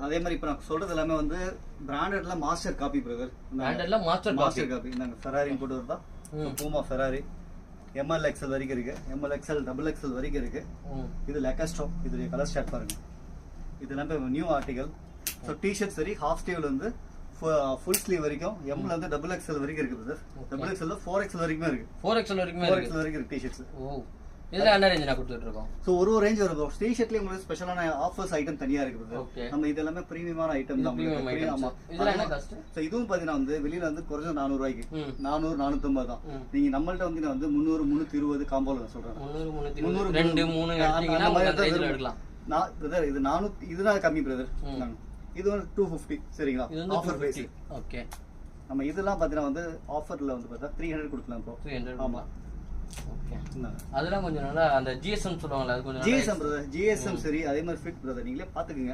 அதே மாதிரி இப்போ நான் சொல்றது எல்லாமே வந்து பிராண்டட்ல மாஸ்டர் காப்பி பிரதர். பிராண்டட்ல மாஸ்டர் காப்பி. நாங்கள் ஃபெராரி போட்டு வருதா, பூமா ஃபெராரி ML XL வரைக்கும் இருக்கு, ML XL XXL வரைக்கும் இருக்கு. இது லெக்கஸ்டோ, இது கலர் ஸ்டார்ட் பாருங்க. இது எல்லாமே நியூ ஆர்டிகல். ஸோ டிஷர்ட் சரி ஹாஃப் ஸ்லீவ்ல இருந்து ஃபுல் ஸ்லீவ் வரைக்கும் எம்ல வந்து XXL வரைக்கும் இருக்கு பிரதர். XXL 4XL வரைக்குமே இருக்கு. 4XL வரைக்கும் இருக்கு டிஷர்ட்ஸ். ஓ, இதெல்லாம் என்ன ரேஞ்ச் நான் கொடுத்துட்டு இருக்கோம். சோ ஒரு ரேஞ்ச் வரும். டி-ஷர்ட்லயே உங்களுக்கு ஸ்பெஷலான ஆஃபர்ஸ் ஐட்டம் தனியா இருக்குது. நம்ம இது எல்லாமே பிரீமியமான ஐட்டம் தான். ஆமா, இதெல்லாம் என்ன காஸ்ட்? சோ இதுவும் பாத்தீங்கன்னா வந்து வெளியில வந்து குறைஞ்ச 400 ரூபாய்க்கு 400 450 தான். நீங்க நம்மள்ட்ட வந்து 300 320 காம்போல சொல்றேன். 300 2 3 எடுத்தீங்கன்னா அந்த ரேஞ்சில எடுக்கலாம். நான் பிரதர் இது 400 இதுதான் கம்மி பிரதர். இது வந்து 250 சரிங்களா? Offer price. ஓகே. நம்ம இதெல்லாம் பாத்தீங்கன்னா வந்து ஆஃபர்ல வந்து பார்த்தா 300 கொடுக்கலாம் ப்ரோ. 300. ஆமா. ஓகே. அதெல்லாம் கொஞ்சம் நல்லா அந்த GSM சொல்லுவாங்கல, அது கொஞ்சம் GSM பிரதர். GSM சரி அதே மாதிரி ஃபிட் பிரதர். நீங்களே பாத்துக்கங்க.